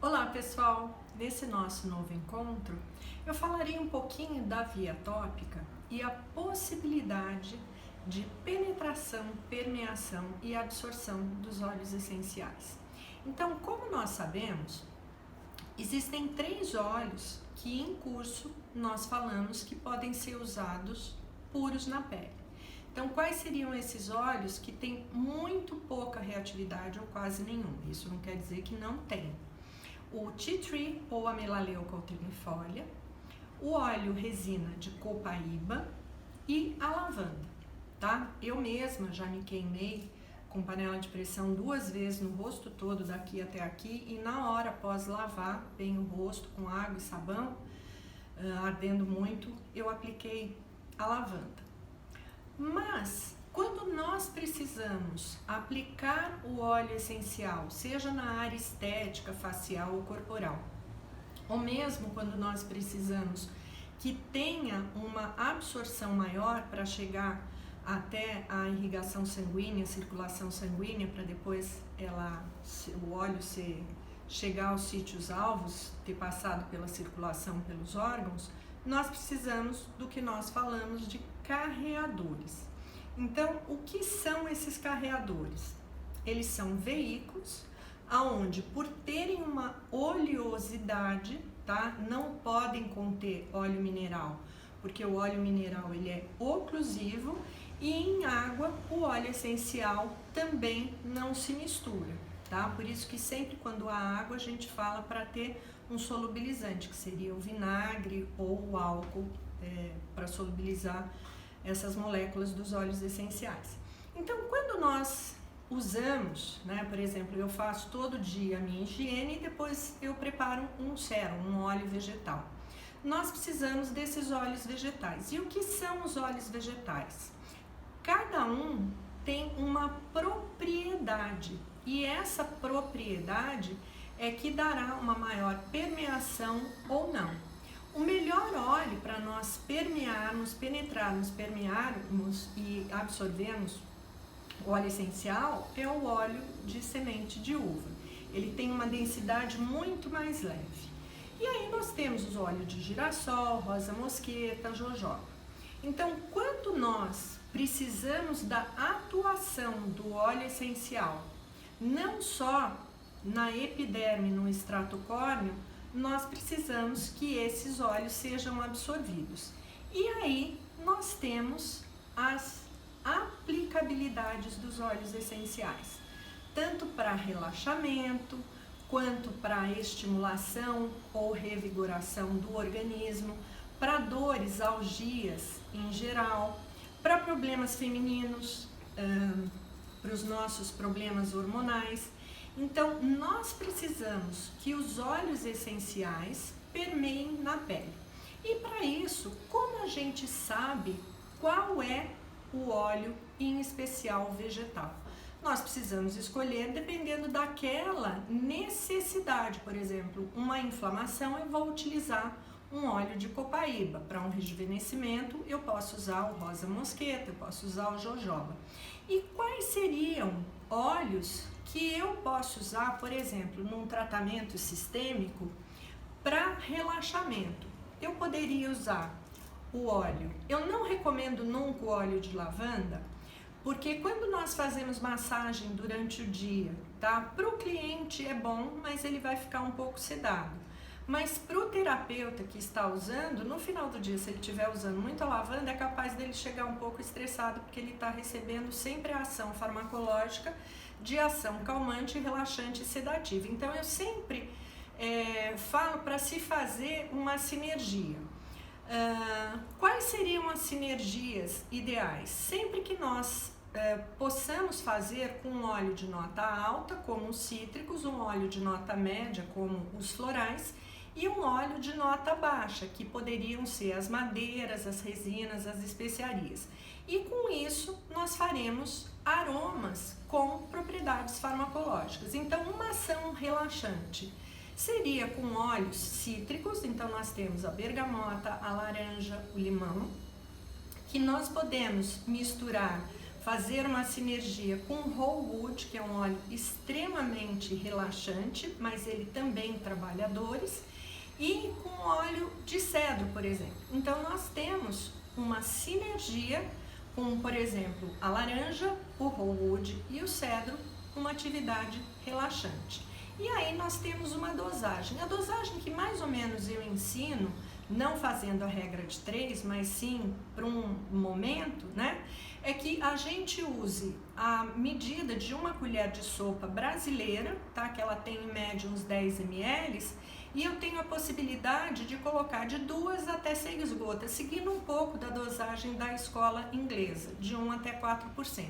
Olá pessoal, nesse nosso novo encontro eu falarei um pouquinho da via tópica e a possibilidade de penetração, permeação e absorção dos óleos essenciais. Então, como nós sabemos, existem 3 óleos que em curso nós falamos que podem ser usados puros na pele. Então, quais seriam esses óleos que têm muito pouca reatividade ou quase nenhuma? Isso não quer dizer que não tem. O tea tree ou a melaleuca alternifolia, o óleo resina de copaíba e a lavanda, tá? Eu mesma já me queimei com panela de pressão 2 vezes no rosto todo, daqui até aqui, e na hora após lavar bem o rosto com água e sabão, ardendo muito, eu apliquei a lavanda. Mas quando nós precisamos aplicar o óleo essencial, seja na área estética, facial ou corporal, ou mesmo quando nós precisamos que tenha uma absorção maior para chegar até a irrigação sanguínea, circulação sanguínea, para depois o óleo chegar aos sítios alvos, ter passado pela circulação pelos órgãos, nós precisamos do que nós falamos de carreadores. Então, o que são esses carreadores? Eles são veículos aonde, por terem uma oleosidade, tá, não podem conter óleo mineral, porque o óleo mineral ele é oclusivo e em água o óleo essencial também não se mistura, tá? Por isso que sempre quando há água a gente fala para ter um solubilizante, que seria o vinagre ou o álcool para solubilizar essas moléculas dos óleos essenciais. Então, quando nós usamos, né, por exemplo, eu faço todo dia a minha higiene e depois eu preparo um sérum, um óleo vegetal. Nós precisamos desses óleos vegetais. E o que são os óleos vegetais? Cada um tem uma propriedade e essa propriedade é que dará uma maior permeação ou não. O melhor óleo para nós permearmos, penetrarmos, permearmos e absorvermos o óleo essencial é o óleo de semente de uva. Ele tem uma densidade muito mais leve. E aí nós temos os óleos de girassol, rosa mosqueta, jojoba. Então, quando nós precisamos da atuação do óleo essencial, não só na epiderme, no extrato córneo, nós precisamos que esses óleos sejam absorvidos. E aí nós temos as aplicabilidades dos óleos essenciais, tanto para relaxamento, quanto para estimulação ou revigoração do organismo, para dores, algias em geral, para problemas femininos, para os nossos problemas hormonais. Então, nós precisamos que os óleos essenciais permeiem na pele. E para isso, como a gente sabe qual é o óleo, em especial vegetal? Nós precisamos escolher dependendo daquela necessidade. Por exemplo, uma inflamação, eu vou utilizar um óleo de copaíba. Para um rejuvenescimento, eu posso usar o rosa mosqueta, eu posso usar o jojoba. E quais seriam óleos que eu posso usar, por exemplo, num tratamento sistêmico para relaxamento? Eu poderia usar o óleo. Eu não recomendo nunca o óleo de lavanda, porque quando nós fazemos massagem durante o dia, tá? Para o cliente é bom, mas ele vai ficar um pouco sedado. Mas para o terapeuta que está usando, no final do dia, se ele estiver usando muita lavanda, é capaz dele chegar um pouco estressado, porque ele está recebendo sempre a ação farmacológica de ação calmante, relaxante e sedativa. Então, eu sempre falo para se fazer uma sinergia. Quais seriam as sinergias ideais? Sempre que nós possamos fazer com um óleo de nota alta, como os cítricos, um óleo de nota média, como os florais, e um óleo de nota baixa, que poderiam ser as madeiras, as resinas, as especiarias. E com isso, nós faremos aromas com propriedades farmacológicas. Então, uma ação relaxante seria com óleos cítricos, então nós temos a bergamota, a laranja, o limão, que nós podemos misturar fazer uma sinergia com o whole wood, que é um óleo extremamente relaxante, mas ele também trabalha dores, e com óleo de cedro, por exemplo. Então nós temos uma sinergia com, por exemplo, a laranja, o whole wood e o cedro, uma atividade relaxante. E aí nós temos uma dosagem. A dosagem que mais ou menos eu ensino, não fazendo a regra de 3, mas sim para um momento, né? É que a gente use a medida de uma colher de sopa brasileira, tá? Que ela tem em média uns 10 ml, e eu tenho a possibilidade de colocar de 2 até 6 gotas, seguindo um pouco da dosagem da escola inglesa, de 1 até 4%.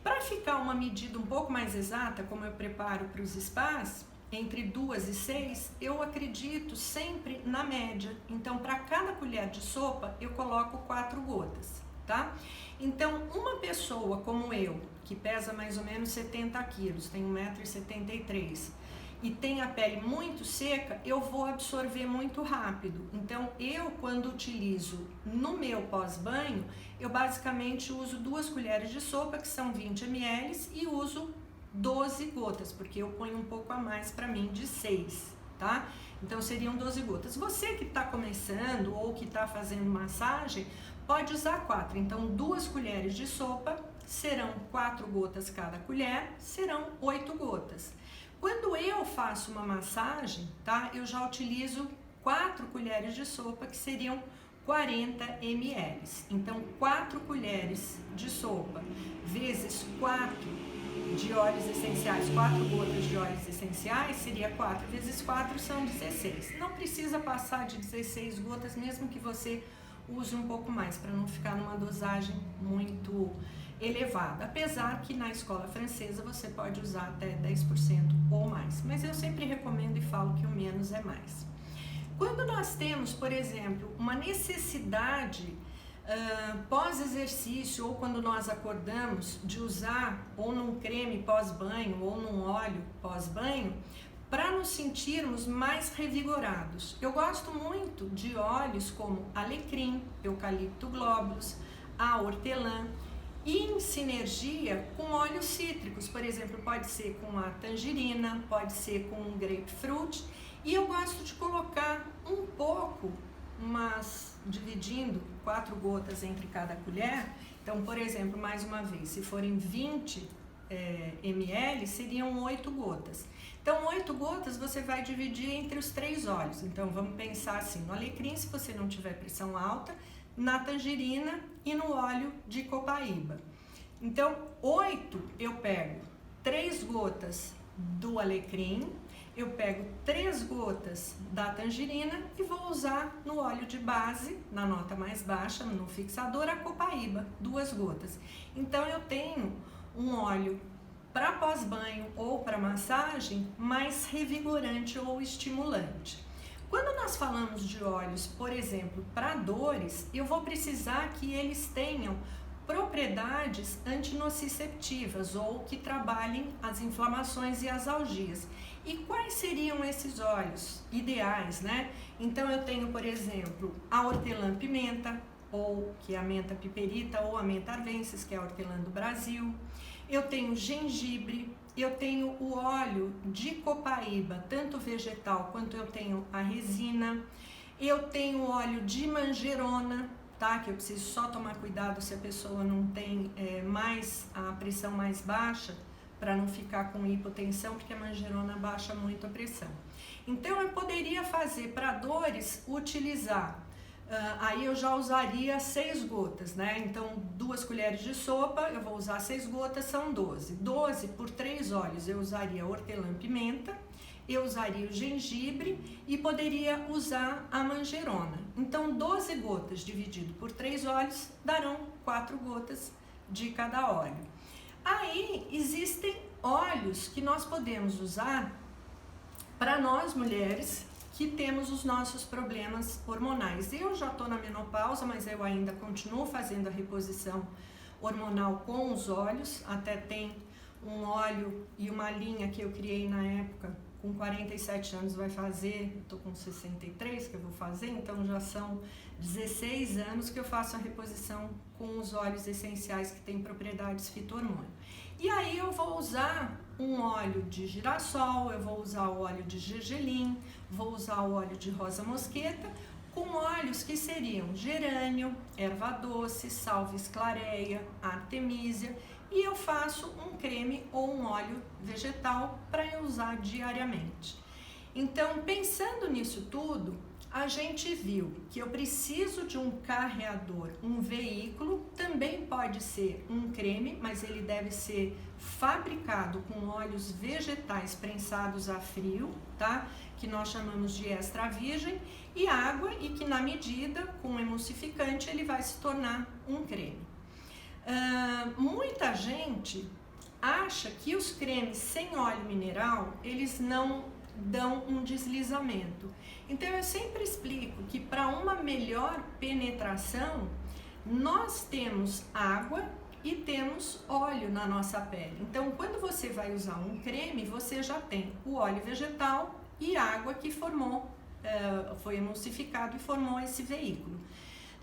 Para ficar uma medida um pouco mais exata, como eu preparo para os spas, entre 2 e 6, eu acredito sempre na média. Então, para cada colher de sopa, eu coloco 4 gotas, tá? Então, uma pessoa como eu, que pesa mais ou menos 70 quilos, tem 1,73 m, e tem a pele muito seca, eu vou absorver muito rápido. Então, eu quando utilizo no meu pós-banho, eu basicamente uso 2 colheres de sopa, que são 20 ml, e uso 12 gotas, porque eu ponho um pouco a mais para mim de 6, tá? Então, seriam 12 gotas. Você que está começando ou que está fazendo massagem, pode usar 4. Então, 2 colheres de sopa, serão 4 gotas cada colher, serão 8 gotas. Quando eu faço uma massagem, tá? Eu já utilizo 4 colheres de sopa, que seriam 40 ml. Então, 4 colheres de sopa vezes 4 de óleos essenciais, 4 gotas de óleos essenciais, seria 4 vezes 4 são 16. Não precisa passar de 16 gotas, mesmo que você use um pouco mais, para não ficar numa dosagem muito elevada, apesar que na escola francesa você pode usar até 10% ou mais, mas eu sempre recomendo e falo que o menos é mais. Quando nós temos, por exemplo, uma necessidade pós-exercício, ou quando nós acordamos, de usar ou num creme pós-banho ou num óleo pós-banho, para nos sentirmos mais revigorados. Eu gosto muito de óleos como alecrim, eucalipto globulus, a hortelã, e em sinergia com óleos cítricos, por exemplo, pode ser com a tangerina, pode ser com o grapefruit, e eu gosto de colocar um pouco, mas dividindo 4 gotas entre cada colher. Então, por exemplo, mais uma vez, se forem 20 ml, seriam 8 gotas. Então, 8 gotas você vai dividir entre os 3 óleos. Então, vamos pensar assim, no alecrim, se você não tiver pressão alta, na tangerina e no óleo de copaíba. Então, 8 eu pego 3 gotas do alecrim, eu pego 3 gotas da tangerina e vou usar no óleo de base, na nota mais baixa, no fixador, a copaíba, 2 gotas. Então, eu tenho um óleo para pós-banho ou para massagem mais revigorante ou estimulante. Quando nós falamos de óleos, por exemplo, para dores, eu vou precisar que eles tenham propriedades antinociceptivas ou que trabalhem as inflamações e as algias. E quais seriam esses óleos ideais, né? Então eu tenho, por exemplo, a hortelã-pimenta, ou que é a menta piperita, ou a menta arvensis, que é a hortelã do Brasil. Eu tenho gengibre, eu tenho o óleo de copaíba, tanto vegetal quanto eu tenho a resina. Eu tenho óleo de manjerona, tá? Que eu preciso só tomar cuidado se a pessoa não tem a pressão mais baixa, para não ficar com hipotensão, porque a manjerona baixa muito a pressão. Então eu poderia fazer para dores, utilizar, aí eu já usaria 6 gotas, né? Então 2 colheres de sopa, eu vou usar 6 gotas, são 12. 12 por 3 óleos, eu usaria hortelã-pimenta, eu usaria o gengibre e poderia usar a manjerona. Então 12 gotas dividido por 3 óleos darão 4 gotas de cada óleo. Aí existem óleos que nós podemos usar para nós mulheres que temos os nossos problemas hormonais. Eu já estou na menopausa, mas eu ainda continuo fazendo a reposição hormonal com os óleos. Até tem um óleo e uma linha que eu criei na época com 47 anos vai fazer, estou com 63 que eu vou fazer, então já são 16 anos que eu faço a reposição com os óleos essenciais que têm propriedades fito-hormônio. E aí eu vou usar um óleo de girassol, eu vou usar o óleo de gergelim, vou usar o óleo de rosa mosqueta, com óleos que seriam gerânio, erva doce, salvia esclareia, artemisia, e eu faço um creme ou um óleo vegetal para eu usar diariamente. Então, pensando nisso tudo, a gente viu que eu preciso de um carreador, um veículo, também pode ser um creme, mas ele deve ser fabricado com óleos vegetais prensados a frio, tá? Que nós chamamos de extra virgem, e água, e que na medida, com emulsificante, ele vai se tornar um creme. Muita gente acha que os cremes sem óleo mineral, eles não dão um deslizamento. Então eu sempre explico que para uma melhor penetração, nós temos água e temos óleo na nossa pele. Então quando você vai usar um creme, você já tem o óleo vegetal e água que formou, foi emulsificado e formou esse veículo.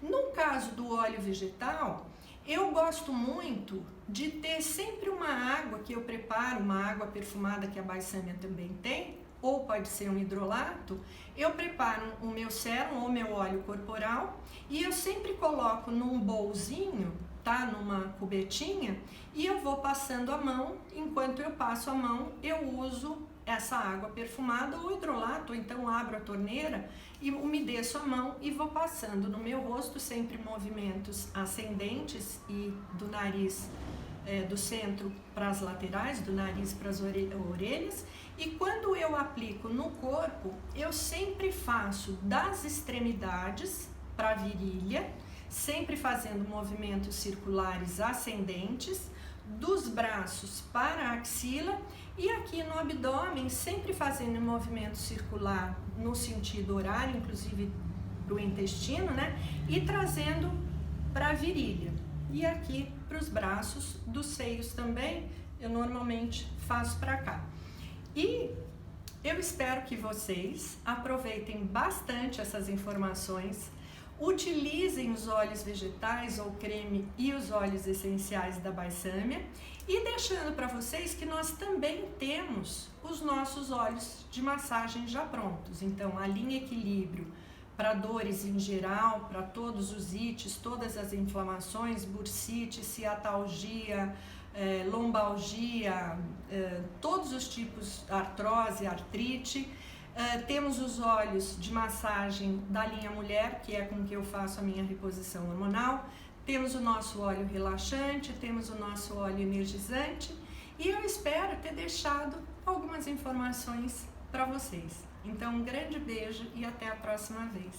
No caso do óleo vegetal, eu gosto muito de ter sempre uma água que eu preparo, uma água perfumada que a Balsâmia também tem, ou pode ser um hidrolato. Eu preparo o meu sérum ou meu óleo corporal e eu sempre coloco num bolzinho, tá? Numa cubetinha, e eu vou passando a mão. Enquanto eu passo a mão, eu uso essa água perfumada ou hidrolato, ou então abro a torneira e umedeço a mão e vou passando no meu rosto, sempre movimentos ascendentes e do nariz, do centro para as laterais, do nariz para as orelhas. E quando eu aplico no corpo, eu sempre faço das extremidades para a virilha, sempre fazendo movimentos circulares ascendentes, dos braços para a axila, e aqui no abdômen, sempre fazendo um movimento circular no sentido horário, inclusive para o intestino, né? E trazendo para a virilha. E aqui para os braços, dos seios também, eu normalmente faço para cá. E eu espero que vocês aproveitem bastante essas informações, utilizem os óleos vegetais ou creme e os óleos essenciais da Balsâmia, e deixando para vocês que nós também temos os nossos óleos de massagem já prontos. Então, a linha Equilíbrio para dores em geral, para todos os ites, todas as inflamações, bursite, ciatalgia, lombalgia, todos os tipos, artrose, artrite. Temos os óleos de massagem da linha Mulher, que é com que eu faço a minha reposição hormonal. Temos o nosso óleo relaxante, temos o nosso óleo energizante, e eu espero ter deixado algumas informações para vocês. Então, um grande beijo e até a próxima vez.